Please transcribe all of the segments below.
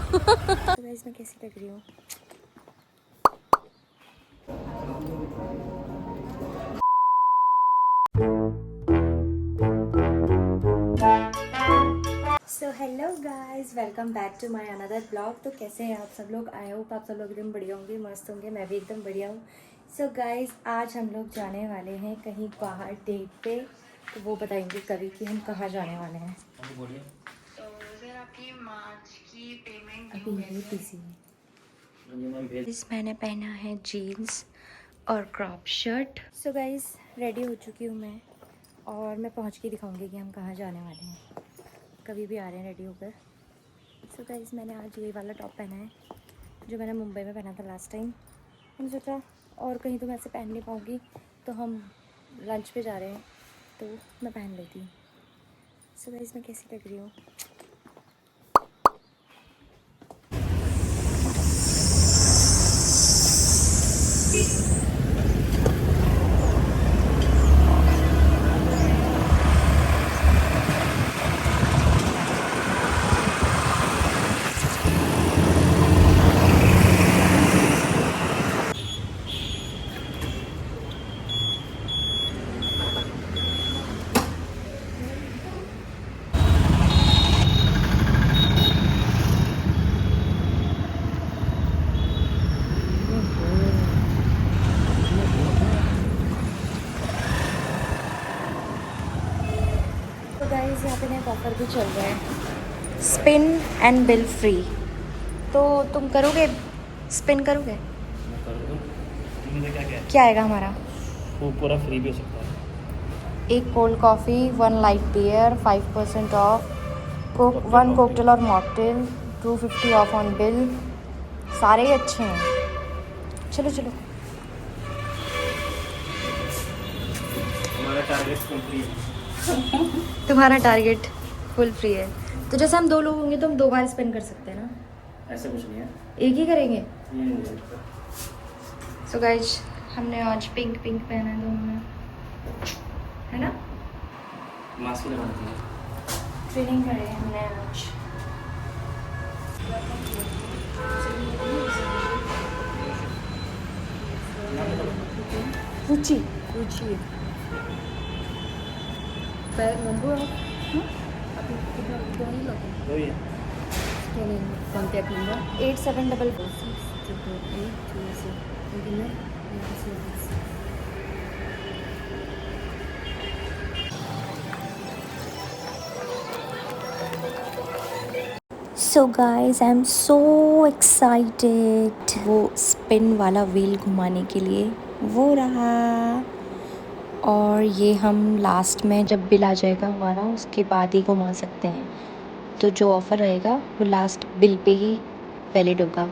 तो गाइस मैं कैसी लग रही हूँ? So hello guys, welcome back to my another blog. तो कैसे हैं आप सब लोग? आई होप आप सब लोग एकदम बढ़िया होंगे, मस्त होंगे। मैं भी एकदम बढ़िया हूँ। सो गाइस आज हम लोग जाने वाले हैं कहीं बाहर डेट पे। तो वो बताएंगे कभी कि हम कहाँ जाने वाले हैं। तो सर आपकी मार्च की पेमेंट ड्यू अभी ये है बिजी है। इस मैंने पहना है जीन्स और crop shirt. So guys ready हो चुकी हूँ मैं, और मैं पहुँच के दिखाऊंगी कि हम कहाँ जाने वाले हैं। कभी भी आ रहे हैं रेडी होकर। सो गाइस मैंने आज ये वाला टॉप पहना है जो मैंने मुंबई में पहना था लास्ट टाइम। मैंने सोचा और कहीं तो मैं ऐसे पहन नहीं पाऊँगी, तो हम लंच पे जा रहे हैं तो मैं पहन लेती हूँ। सो गाइस मैं कैसी लग रही हूँ? तो गाइस यहाँ पे नया ऑफर भी चल रहा है, स्पिन एंड बिल फ्री। तो तुम करोगे? स्पिन करोगे? मैं कर दूँ। तुम्हें क्या क्या है? क्या आएगा हमारा? वो पूरा फ्री भी हो सकता है। एक cold coffee, 1 light beer, 5% off, coke, cocktail 1 mocktail. Cocktail और मॉकटेल, 250 ऑफ ऑन बिल। सारे ही अच्छे हैं। चलो चलो। हमारा टारगेट कंप्लीट है। तुम्हारा टारगेट फुल फ्री है। तो जैसे हम 2 लोग होंगे तो हम 2 बार स्पेंड कर सकते हैं ना? ऐसा कुछ नहीं है। एक ही करेंगे। ये नहीं है। सो गाइज हमने आज पिंक पिंक पहना है दोनों ने, है ना? मास्क ही लगाना है। ट्रेनिंग करे हमने आज। रुचि रुचि नंबर वही है। Contact number 8744। So guys I am so excited वो स्पिन वाला व्हील घुमाने के लिए। वो रहा। और ये हम लास्ट में जब बिल आ जाएगा हमारा उसके बाद ही घुमा सकते हैं। तो जो ऑफ़र रहेगा वो लास्ट बिल पे ही वैलिड होगा।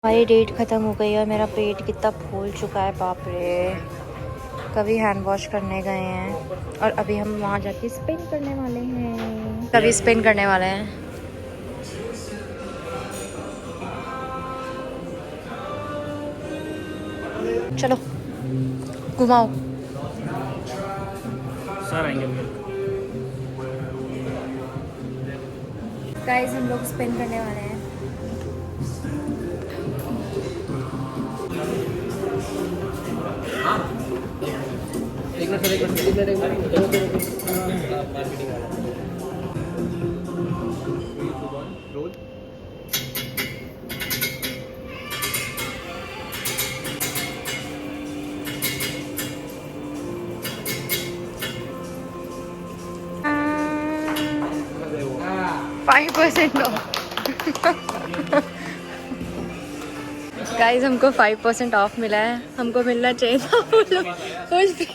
हमारी डेट ख़त्म हो गई और मेरा पेट कितना फूल चुका है, बाप रे। कभी हैंड वॉश करने गए हैं और अभी हम वहाँ जाके स्पिन करने वाले हैं। कभी स्पिन करने वाले हैं। चलो घुमाओ। सर आएंगे अभी। गाइस हम लोग स्पिन करने वाले हैं। एक मिनट मार्केटिंग वाला रोल। गाइस हमको 5% ऑफ मिला है, हमको मिलना चाहिए था कुछ भी।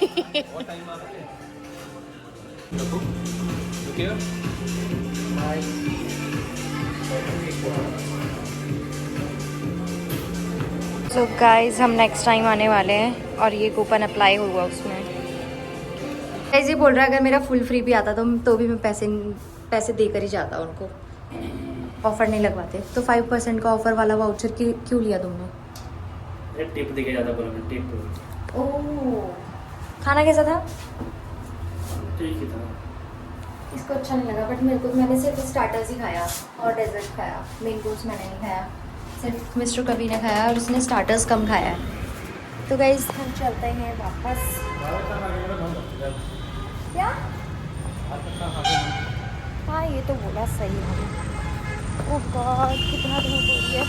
सो गाइस हम नेक्स्ट टाइम आने वाले हैं और ये कूपन अप्लाई हुआ उसमें। गाइस ये बोल रहा है अगर मेरा फुल फ्री भी आता तो भी मैं पैसे देकर ही जाता उनको, ऑफ़र नहीं लगवाते। तो 5% का ऑफ़र वाला वाउचर क्यों लिया तुमने? टिप देके ज्यादा बोला मैं, टिप। ओह खाना कैसा था? ठीक ही था। इसको अच्छा नहीं लगा, बट मैंने सिर्फ स्टार्टर्स ही खाया और डेजर्ट खाया, मेन कोर्स मैंने नहीं खाया। सिर्फ मिस्टर कवि ने खाया और उसने स्टार्टर्स कम खाया है। तो गाइस हम चलते हैं वापस। क्या? हाँ ये तो बोला सही है। ओह गॉड कितना धूप हो रही है।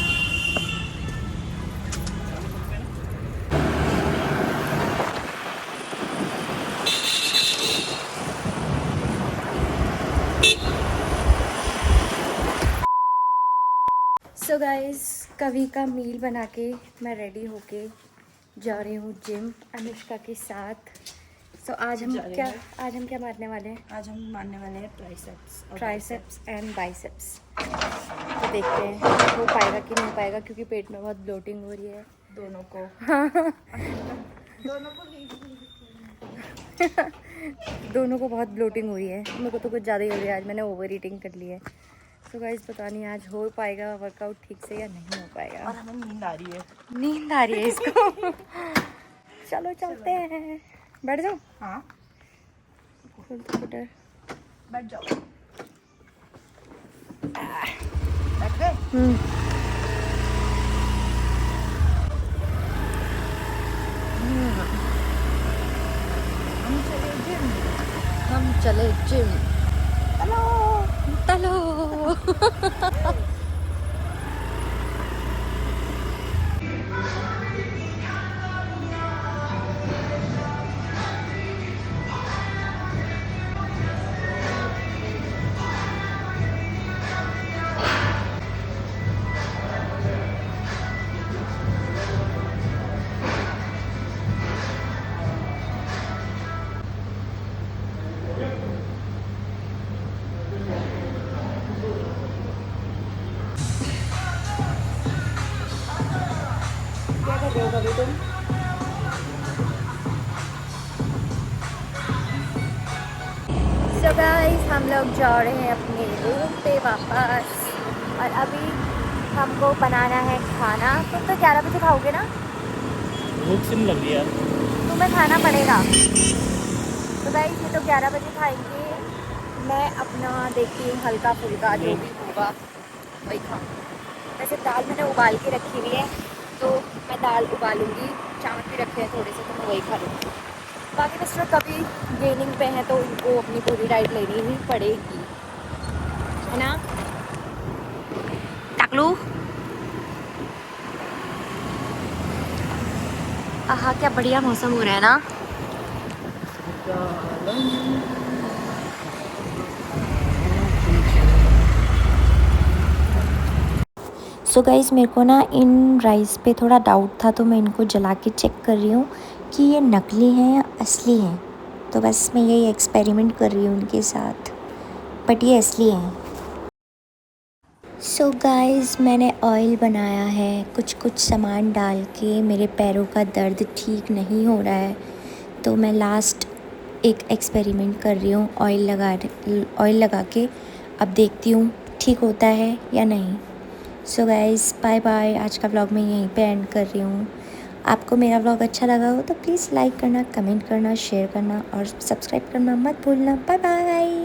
सो गाइस कवि का मील बना के मैं रेडी होके जा रही हूँ जिम अनुष्का के साथ। सो आज हम क्या मारने वाले हैं? आज हम मारने वाले हैं ट्राइसेप्स एंड बाइसेप्स। तो देखते हैं हो पाएगा कि नहीं हो पाएगा, क्योंकि पेट में बहुत ब्लोटिंग हो रही है दोनों को। दोनों को बहुत ब्लोटिंग हुई है। मेरे को तो कुछ ज़्यादा ही हो रही है, आज मैंने ओवर ईटिंग कर ली है। तो गाइस पता नहीं आज हो पाएगा वर्कआउट ठीक से या नहीं हो पाएगा। और हमें नींद आ रही है। नींद आ रही है इसको। चलो चलते हैं। बैठ जाओ। हाँ खोल दो स्कूटर। बैठ जाओ। बैठ गए? हम चले जिम। चलो चलो। क्या कर रहे हो कभी तुम? सो गाइस हम लोग जा रहे हैं अपने रूम पे वापस और अभी हमको बनाना है खाना। तुम तो 11 बजे खाओगे ना? भूख से नहीं लग रही यार। तुम्हें खाना पड़ेगा। तो गाइस ये तो 11 बजे खाएंगे। मैं अपना देखती हूँ हल्का फुल्का जो भी होगा वही खाऊँ। वैसे दाल मैंने उबाल के रखी हुई है, तो मैं दाल उबालूंगी। चावल भी रखे हैं थोड़े से, तो मैं वही खा लूँगी। बाकी मिस्टर कभी गेनिंग पे हैं तो उनको अपनी पूरी डाइट लेनी ही पड़ेगी, है ना टाकलू? आहा क्या बढ़िया मौसम हो रहा है ना। सो गाइस मेरे को ना इन राइस पे थोड़ा डाउट था, तो मैं इनको जला के चेक कर रही हूँ कि ये नकली हैं या असली हैं। तो बस मैं यही एक्सपेरिमेंट कर रही हूँ उनके साथ, बट ये असली हैं। सो गाइस मैंने ऑयल बनाया है कुछ कुछ सामान डाल के। मेरे पैरों का दर्द ठीक नहीं हो रहा है, तो मैं लास्ट एक एक्सपेरिमेंट कर रही हूँ ऑयल लगा के। अब देखती हूँ ठीक होता है या नहीं। So guys bye bye. आज का व्लॉग मैं यहीं पे एंड कर रही हूँ। आपको मेरा व्लॉग अच्छा लगा हो तो प्लीज़ लाइक करना, कमेंट करना, शेयर करना और सब्सक्राइब करना मत भूलना। Bye bye.